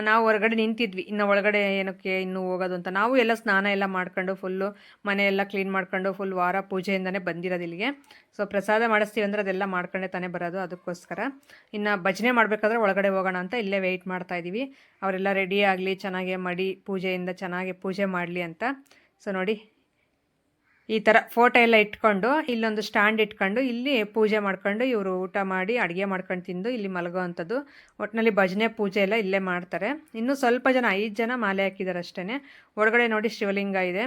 ನಾವು ಹೊರಗಡೆ ನಿಂತಿದ್ವಿ, ಇನ್ನು ಒಳಗಡೆ ಏನಕ್ಕೆ ಇನ್ನೂ ಹೋಗೋದು ಅಂತ. ನಾವು ಎಲ್ಲ ಸ್ನಾನ ಎಲ್ಲ ಮಾಡ್ಕೊಂಡು ಫುಲ್ಲು ಮನೆಯೆಲ್ಲ ಕ್ಲೀನ್ ಮಾಡ್ಕೊಂಡು ಫುಲ್ ವಾರ ಪೂಜೆಯಿಂದನೇ ಬಂದಿರೋದು ಇಲ್ಲಿಗೆ. ಸೊ ಪ್ರಸಾದ ಮಾಡಿಸ್ತೀವಿ ಅಂದರೆ ಅದೆಲ್ಲ ಮಾಡ್ಕೊಂಡೆ ತಾನೇ ಬರೋದು, ಅದಕ್ಕೋಸ್ಕರ. ಇನ್ನು ಭಜನೆ ಮಾಡಬೇಕಾದ್ರೆ ಒಳಗಡೆ ಹೋಗೋಣ ಅಂತ ಇಲ್ಲೇ ವೆಯ್ಟ್ ಮಾಡ್ತಾಯಿದ್ದೀವಿ. ಅವರೆಲ್ಲ ರೆಡಿ ಆಗಲಿ, ಚೆನ್ನಾಗಿ ಮಡಿ ಪೂಜೆಯಿಂದ ಚೆನ್ನಾಗಿ ಪೂಜೆ ಮಾಡಲಿ ಅಂತ. ಸೊ ನೋಡಿ ಈ ಥರ ಫೋಟೋ ಎಲ್ಲ ಇಟ್ಕೊಂಡು ಇಲ್ಲೊಂದು ಸ್ಟ್ಯಾಂಡ್ ಇಟ್ಕೊಂಡು ಇಲ್ಲಿ ಪೂಜೆ ಮಾಡ್ಕೊಂಡು ಇವರು ಊಟ ಮಾಡಿ ಅಡುಗೆ ಮಾಡ್ಕೊಂಡು ತಿಂದು ಇಲ್ಲಿ ಮಲಗೋ ಅಂಥದ್ದು. ಒಟ್ಟಿನಲ್ಲಿ ಭಜನೆ ಪೂಜೆ ಎಲ್ಲ ಇಲ್ಲೇ ಮಾಡ್ತಾರೆ. ಇನ್ನೂ ಸ್ವಲ್ಪ ಜನ 5 ಜನ ಮಾಲೆ ಹಾಕಿದ್ದಾರೆ ಅಷ್ಟೇ. ಒಳಗಡೆ ನೋಡಿ ಶಿವಲಿಂಗ ಇದೆ.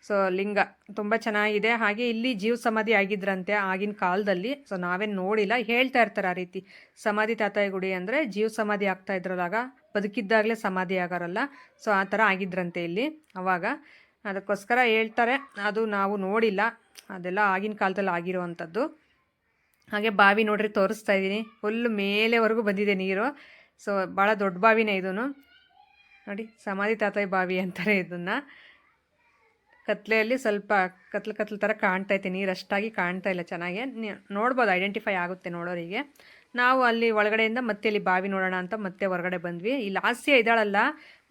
ಸೊ ಲಿಂಗ ತುಂಬ ಚೆನ್ನಾಗಿದೆ. ಹಾಗೆ ಇಲ್ಲಿ ಜೀವ ಸಮಾಧಿ ಆಗಿದ್ರಂತೆ ಆಗಿನ ಕಾಲದಲ್ಲಿ. ಸೊ ನಾವೇನು ನೋಡಿಲ್ಲ, ಹೇಳ್ತಾ ಇರ್ತಾರೆ ಆ ರೀತಿ. ಸಮಾಧಿ ತಾತಯ್ಯ ಗುಡಿ ಅಂದರೆ ಜೀವ ಸಮಾಧಿ ಆಗ್ತಾ ಇದ್ರಲ್ಲಾಗ, ಬದುಕಿದ್ದಾಗಲೇ ಸಮಾಧಿ ಆಗೋರಲ್ಲ. ಸೊ ಆ ಥರ ಆಗಿದ್ರಂತೆ ಇಲ್ಲಿ ಅವಾಗ, ಅದಕ್ಕೋಸ್ಕರ ಹೇಳ್ತಾರೆ. ಅದು ನಾವು ನೋಡಿಲ್ಲ, ಅದೆಲ್ಲ ಆಗಿನ ಕಾಲದಲ್ಲಿ ಆಗಿರುವಂಥದ್ದು. ಹಾಗೆ ಬಾವಿ ನೋಡ್ರಿ ತೋರಿಸ್ತಾ ಇದ್ದೀನಿ, ಫುಲ್ ಮೇಲೆವರೆಗೂ ಬಂದಿದೆ ನೀರು. ಸೊ ಭಾಳ ದೊಡ್ಡ ಬಾವಿನೇ ಇದೂ ನೋಡಿ, ಸಮಾಧಿ ತಾತಯ್ಯ ಬಾವಿ ಅಂತಾರೆ ಇದನ್ನು. ಕತ್ಲೆಯಲ್ಲಿ ಸ್ವಲ್ಪ ಕತ್ಲು ಥರ ಕಾಣ್ತೈತೆ, ನೀರು ಅಷ್ಟಾಗಿ ಕಾಣ್ತಾ ಇಲ್ಲ ಚೆನ್ನಾಗಿ. ನೋಡ್ಬೋದು, ಐಡೆಂಟಿಫೈ ಆಗುತ್ತೆ ನೋಡೋರಿಗೆ. ನಾವು ಅಲ್ಲಿ ಒಳಗಡೆಯಿಂದ ಮತ್ತೆ ಇಲ್ಲಿ ಬಾವಿ ನೋಡೋಣ ಅಂತ ಮತ್ತೆ ಹೊರಗಡೆ ಬಂದ್ವಿ. ಈ ಲಾಸ್ಯ ಇದ್ದಾಳಲ್ಲ,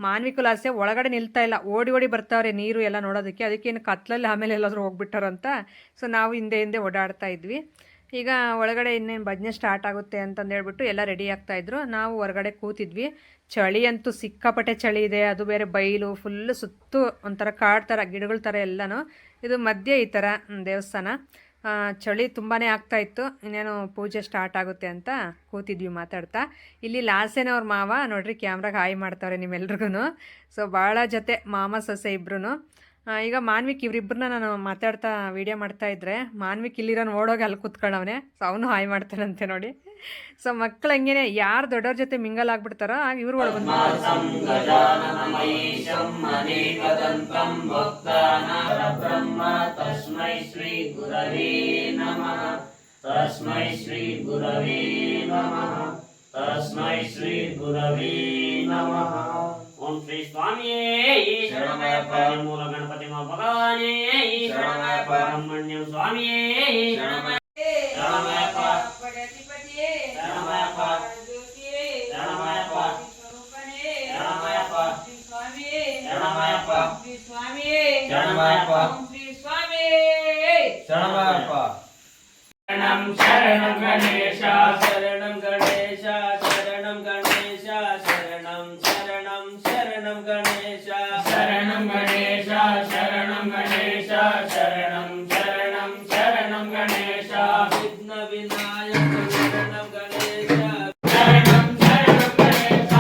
ಮಾನ್ವಿಕು ಲಾಸ್ಯ ಒಳಗಡೆ ನಿಲ್ತಾ ಇಲ್ಲ, ಓಡಿ ಬರ್ತಾವ್ರೆ ನೀರು ಎಲ್ಲ ನೋಡೋದಕ್ಕೆ. ಅದಕ್ಕೇನು ಕತ್ಲಲ್ಲಿ ಆಮೇಲೆ ಎಲ್ಲಾದರೂ ಹೋಗ್ಬಿಟ್ಟಾರಂತ. ಸೊ ನಾವು ಹಿಂದೆ ಓಡಾಡ್ತಾ ಇದ್ವಿ. ಈಗ ಒಳಗಡೆ ಇನ್ನೇನು ಭಜನೆ ಸ್ಟಾರ್ಟ್ ಆಗುತ್ತೆ ಅಂತಂದು ಹೇಳ್ಬಿಟ್ಟು ಎಲ್ಲ ರೆಡಿ ಆಗ್ತಾಯಿದ್ರು. ನಾವು ಹೊರಗಡೆ ಕೂತಿದ್ವಿ. ಚಳಿ ಅಂತೂ ಸಿಕ್ಕಾಪಟ್ಟೆ ಚಳಿ ಇದೆ, ಅದು ಬೇರೆ ಬೈಲು ಫುಲ್ಲು ಸುತ್ತು ಒಂಥರ ಕಾಡು ಥರ, ಗಿಡಗಳ ಥರ ಎಲ್ಲನೂ. ಇದು ಮಧ್ಯೆ ಈ ಥರ ದೇವಸ್ಥಾನ. ಚಳಿ ತುಂಬಾ ಆಗ್ತಾಯಿತ್ತು. ಇನ್ನೇನು ಪೂಜೆ ಸ್ಟಾರ್ಟ್ ಆಗುತ್ತೆ ಅಂತ ಕೂತಿದ್ವಿ ಮಾತಾಡ್ತಾ. ಇಲ್ಲಿ ಲಾಸೇನವ್ರ ಮಾವ ನೋಡ್ರಿ ಕ್ಯಾಮ್ರಾಗೆ ಹಾಯ್ ಮಾಡ್ತಾವ್ರೆ ನಿಮ್ಮೆಲ್ರಿಗೂ. ಸೊ ಭಾಳ ಜೊತೆ ಮಾಮ ಸೊಸೆ ಇಬ್ರು. ಈಗ ಮಾನ್ವಿಕ್ ಇವರಿಬ್ಬರನ್ನ ನಾನು ಮಾತಾಡ್ತಾ ವಿಡಿಯೋ ಮಾಡ್ತಾ ಇದ್ರೆ ಮಾನ್ವಿಕ್ ಇಲ್ಲಿರೋನು ಓಡೋಗಿ ಅಲ್ಲಿ ಕೂತ್ಕೊಂಡವನೆ. ಸೊ ಅವನು ಹಾಯ್ ಮಾಡ್ತಾನಂತೆ ನೋಡಿ. ಸೊ ಮಕ್ಕಳು ಹಂಗೇನೆ ಯಾರು ದೊಡ್ಡವ್ರ ಜೊತೆ ಮಿಂಗಲ್ ಆಗ್ಬಿಡ್ತಾರೋ ಆಗ ಇವ್ರು ಒಳಗೆ ಬಂದು तस्मै श्री गुरवे नमः तस्मै श्री गुरवे नमः ओम श्री स्वामी शरणमयप्प मूल गणपति भगवाने शरणमयप्प ब्रह्मण्यं स्वामी शरणमयप्प पडतिपतिये शरणमयप्प ज्योतिये शरणमयप्प शरणमयप्प स्वामी शरणमयप्प श्री स्वामी शरणमयप्प श्री स्वामी शरणमयप्प शरणं शरणं गणेश शरणं गणेश शरणं गणेश शरणं शरणं शरणं गणेश शरणं गणेश शरणं गणेश शरणं शरणं शरणं गणेश विघ्न विनायक शरणं गणेश शरणं शरणं गणेश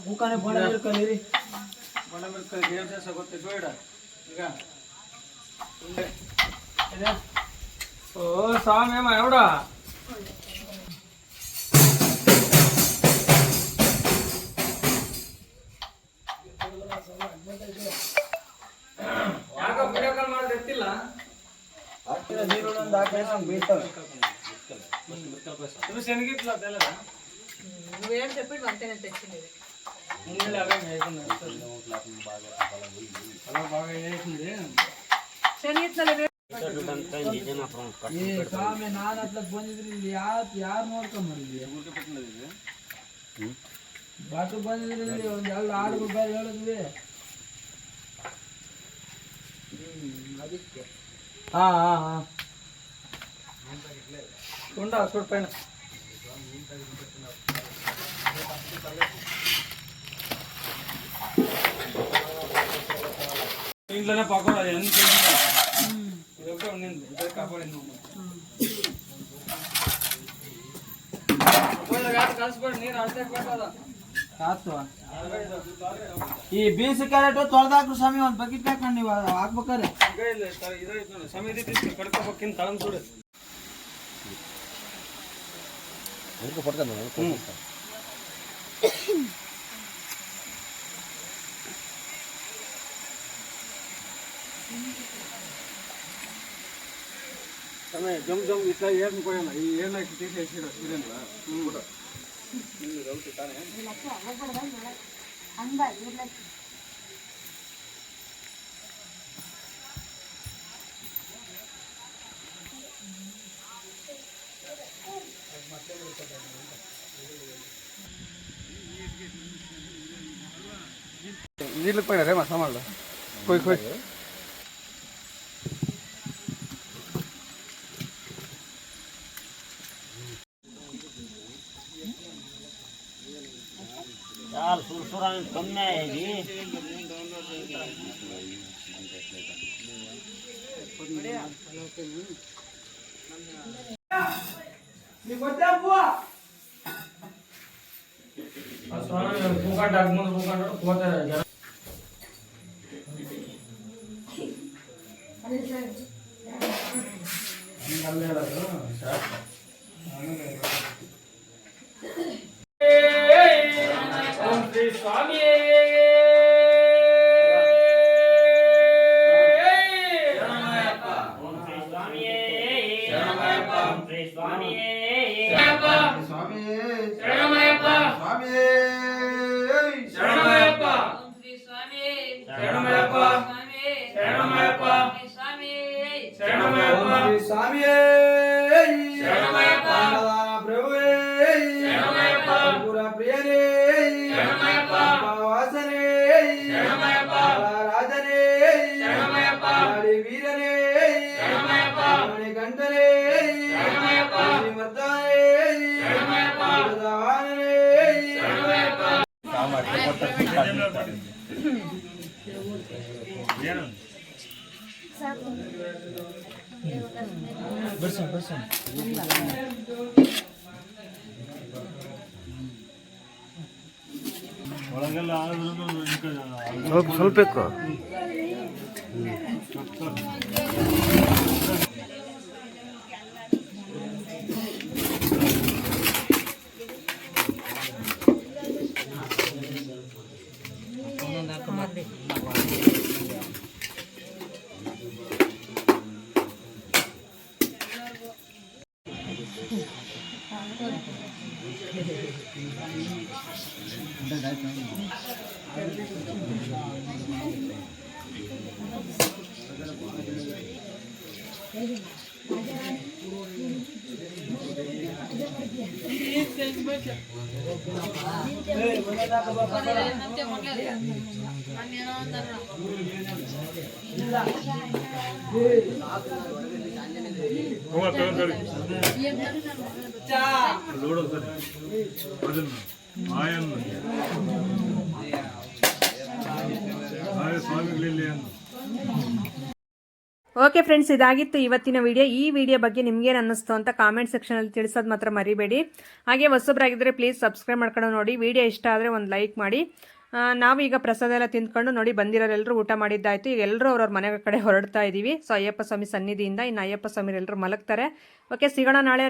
ಕುಕ್ಕನೆ ಬೋಣ ಮಿಲ್ಕಲ್ಲಿ ಬೋಣ ಮಿಲ್ಕಲ್ಲಿ ದೇವತೆ ಸಗೋತೆ ಬೇಡ ಈಗ ಓ ಸ್ವಾಮಿ ಅಮ್ಮ ಎವಡ ಯಾಕ ವಿಡಿಯೋ ಕಾಲ್ ಮಾಡಿ ಗೊತ್ತಿಲ್ಲ ನೀರೊಂದು ಹಾಕಿ ಬೀಳ್ತಾವೆ. ಇದು ಶನಗಿತ್ಲ ಅದೆಲ್ಲ నువ్వు ఏం చెప్పి అంతేనే తెచ్చింది ಮುಂದೆ ಅವೇ ಮೇಯ್ಕೊಂಡು ಅಲ್ಲ ಬಾగా వేసింది. శనగిత్తలు ಈ ಸ್ವಾಮಿ ನಾನು ಅತ್ಲಕ್ ಬಂದಿದ್ರಿ ಇಲ್ಲಿ ಯಾರು ನೋಡ್ಕೊಂಬಂದಿದ್ವಿ ಬಾಟು ಬಂದಿದ್ರಿ ಇಲ್ಲಿ ಒಂದು ಎರಡು ಆಡುಗಳು ಬೇರೆ ಹೇಳಿದ್ವಿ. ಅದಕ್ಕೆ ఉండా చూడు పైన ఇంట్లోనే పకోడా ఎంత ఇదొక ఉండింది ఇద్దరు కాపాడింది కలిసిపోయి నీరు అడితే పెట్టదా ಈ ಬೀನ್ಸ್ ಕ್ಯಾರೆಟ್ ತೊಳೆದಾಕ್ರು ಸ್ವಾಮಿ ಒಂದು ಬಕೆಟ್ ಹಾಕೊಂಡು ನೀವು ಹಾಕ್ಬೇಕಾರೆ ಸಮಿತಿ తీసుకుని కడుక్కోబక్కిన తలం చూడు ఎందుకు పడతాను సమయ జమ్ జమ్ ఇట్లా ఏర్ని పోయాను ఈ ఏర్లకి తీసేసి చూడండి కూడా రౌతి తానే అందా ఏర్లకి నీళ్ళు పోయినారే మా సామాన్లు పోయి పోయి यार सुरसुरा कम में आएगी ಸ್ವಲ್ಪ ఎక్కువ ಓಕೆ ಫ್ರೆಂಡ್ಸ್, ಇದಾಗಿತ್ತು ಇವತ್ತಿನ ವಿಡಿಯೋ. ಈ ವಿಡಿಯೋ ಬಗ್ಗೆ ನಿಮ್ಗೇನು ಅನ್ನಿಸ್ತು ಅಂತ ಕಾಮೆಂಟ್ ಸೆಕ್ಷನಲ್ಲಿ ತಿಳಿಸೋದು ಮಾತ್ರ ಮರಿಬೇಡಿ. ಹಾಗೆ ಹೊಸಬ್ರಾಗಿದ್ದರೆ ಪ್ಲೀಸ್ ಸಬ್ಸ್ಕ್ರೈಬ್ ಮಾಡ್ಕೊಂಡು ನೋಡಿ. ವಿಡಿಯೋ ಇಷ್ಟ ಆದರೆ ಒಂದು ಲೈಕ್ ಮಾಡಿ. ನಾವು ಈಗ ಪ್ರಸಾದ ಎಲ್ಲ ತಿಂದ್ಕೊಂಡು ನೋಡಿ ಬಂದಿರೋರೆಲ್ಲರೂ ಊಟ ಮಾಡಿದ್ದಾಯಿತು. ಈಗ ಎಲ್ಲರೂ ಅವ್ರವ್ರ ಮನೆ ಕಡೆ ಹೊರಡ್ತಾ ಇದ್ದೀವಿ. ಸೊ ಅಯ್ಯಪ್ಪ ಸ್ವಾಮಿ ಸನ್ನಿಧಿಯಿಂದ ಇನ್ನು ಅಯ್ಯಪ್ಪ ಸ್ವಾಮಿರೆಲ್ಲರೂ ಮಲಗ್ತಾರೆ. ಓಕೆ, ಸಿಗೋಣ ನಾಳೆ.